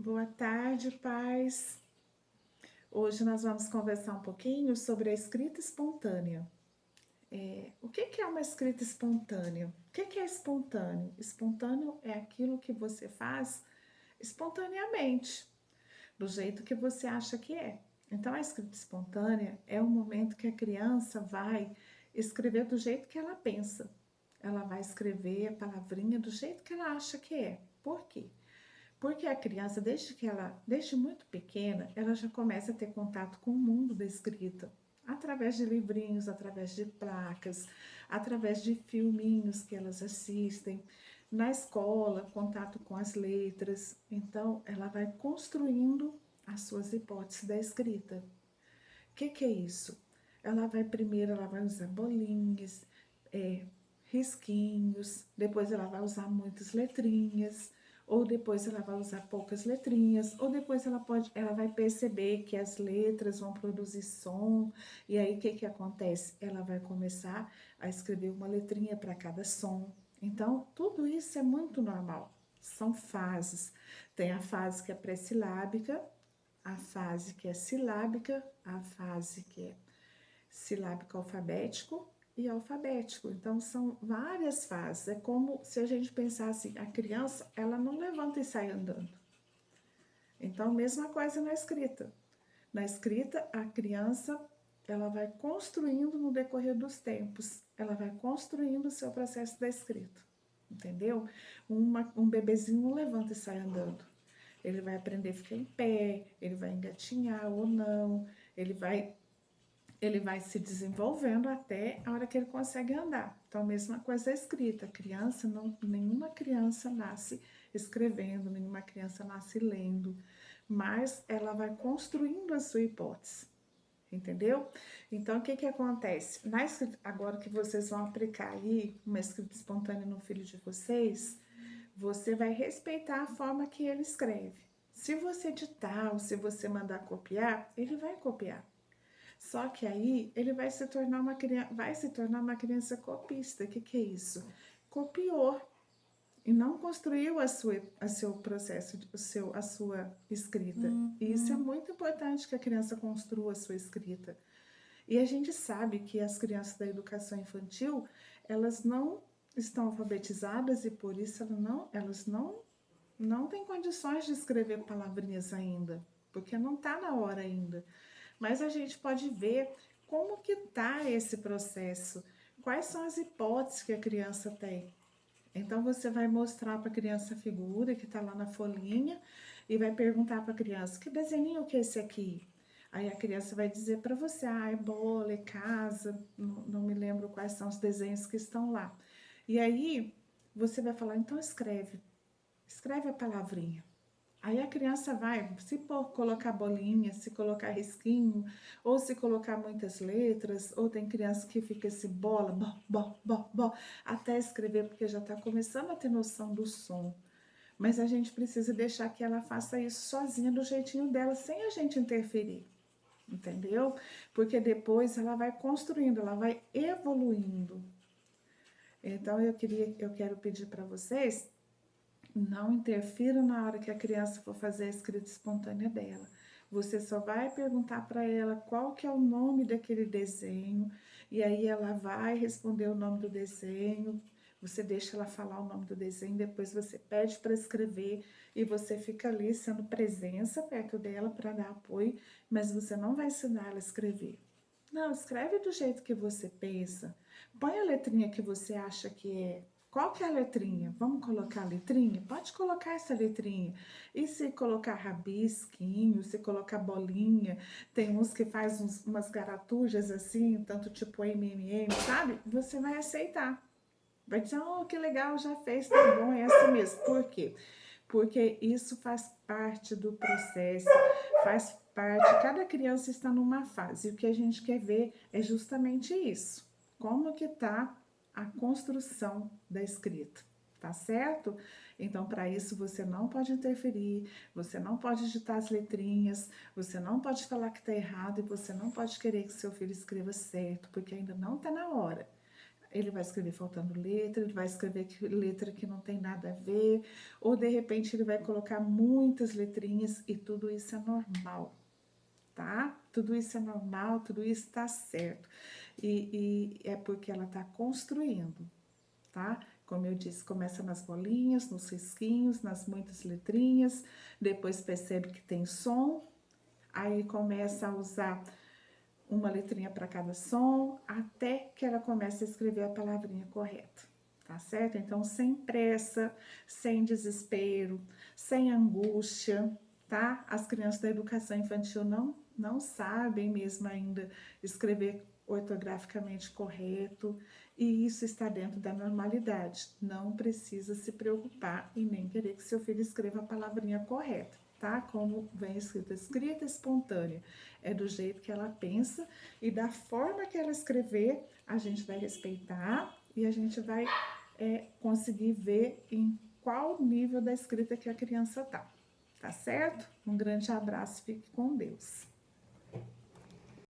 Boa tarde, paz. Hoje nós vamos conversar um pouquinho sobre a escrita espontânea. O que é uma escrita espontânea? O que é espontâneo? Espontâneo é aquilo que você faz espontaneamente, do jeito que você acha que é. Então, a escrita espontânea é o momento que a criança vai escrever do jeito que ela pensa. Ela vai escrever a palavrinha do jeito que ela acha que é. Por quê? Porque a criança, desde muito pequena, ela já começa a ter contato com o mundo da escrita, através de livrinhos, através de placas, através de filminhos que elas assistem, na escola, contato com as letras. Então, ela vai construindo as suas hipóteses da escrita. O que é isso? Ela vai usar bolinhas, é, risquinhos, depois ela vai usar muitas letrinhas, ou depois ela vai usar poucas letrinhas, ou depois ela vai perceber que as letras vão produzir som, e aí o que acontece? Ela vai começar a escrever uma letrinha para cada som. Então, tudo isso é muito normal. São fases. Tem a fase que é pré-silábica, a fase que é silábica, a fase que é silábico alfabético e alfabético. Então, são várias fases. É como se a gente pensasse, a criança, ela não levanta e sai andando. Então, mesma coisa na escrita. Na escrita, a criança, ela vai construindo no decorrer dos tempos. Ela vai construindo o seu processo da escrita. Entendeu? Um bebezinho não levanta e sai andando. Ele vai aprender a ficar em pé, ele vai engatinhar ou não, ele vai ele vai se desenvolvendo até a hora que ele consegue andar. Então, mesma coisa a escrita. Criança, não, nenhuma criança nasce escrevendo, nenhuma criança nasce lendo, mas ela vai construindo a sua hipótese. Entendeu? Então, o que acontece? Na escrita, agora que vocês vão aplicar aí uma escrita espontânea no filho de vocês, você vai respeitar a forma que ele escreve. Se você ditar ou se você mandar copiar, ele vai copiar. Só que aí ele vai se tornar uma criança copista. O que é isso? Copiou e não construiu a seu processo, a sua escrita. E isso é muito importante que a criança construa a sua escrita. E a gente sabe que as crianças da educação infantil, elas não estão alfabetizadas e por isso elas não têm condições de escrever palavrinhas ainda, porque não está na hora ainda. Mas a gente pode ver como que está esse processo, quais são as hipóteses que a criança tem. Então você vai mostrar para a criança a figura que está lá na folhinha e vai perguntar para a criança, que desenho que é esse aqui? Aí a criança vai dizer para você, é bola, é casa, não me lembro quais são os desenhos que estão lá. E aí você vai falar, então escreve a palavrinha. Aí a criança vai, se colocar bolinha, se colocar risquinho, ou se colocar muitas letras, ou tem criança que fica esse bola, bó, até escrever, porque já está começando a ter noção do som. Mas a gente precisa deixar que ela faça isso sozinha, do jeitinho dela, sem a gente interferir, entendeu? Porque depois ela vai construindo, ela vai evoluindo. Então eu quero pedir para vocês não interfira na hora que a criança for fazer a escrita espontânea dela. Você só vai perguntar para ela qual que é o nome daquele desenho, e aí ela vai responder o nome do desenho, você deixa ela falar o nome do desenho, depois você pede para escrever e você fica ali sendo presença perto dela para dar apoio, mas você não vai ensinar ela a escrever. Não, escreve do jeito que você pensa. Põe a letrinha que você acha que é. Qual que é a letrinha? Vamos colocar a letrinha? Pode colocar essa letrinha. E se colocar rabisquinho, se colocar bolinha, tem uns que faz umas garatujas assim, tanto tipo MMM, sabe? Você vai aceitar. Vai dizer, oh, que legal, já fez, tá bom, é assim mesmo. Por quê? Porque isso faz parte do processo, faz parte, cada criança está numa fase, e o que a gente quer ver é justamente isso, como que está a construção da escrita, tá certo? Então, para isso, você não pode interferir, você não pode digitar as letrinhas, você não pode falar que está errado e você não pode querer que seu filho escreva certo, porque ainda não está na hora. ele vai escrever faltando letra, ele vai escrever letra que não tem nada a ver, ou de repente ele vai colocar muitas letrinhas e tudo isso é normal, tá? Tudo isso é normal, tudo isso tá certo. E é porque ela tá construindo, tá? Como eu disse, começa nas bolinhas, nos risquinhos, nas muitas letrinhas, depois percebe que tem som, aí começa a usar uma letrinha para cada som, até que ela comece a escrever a palavrinha correta, tá certo? Então, sem pressa, sem desespero, sem angústia, tá? As crianças da educação infantil não sabem mesmo ainda escrever ortograficamente correto, e isso está dentro da normalidade. Não precisa se preocupar e nem querer que seu filho escreva a palavrinha correta, tá? Como vem escrita espontânea. É do jeito que ela pensa e da forma que ela escrever, a gente vai respeitar e a gente vai conseguir ver em qual nível da escrita que a criança tá. Tá certo? Um grande abraço, fique com Deus.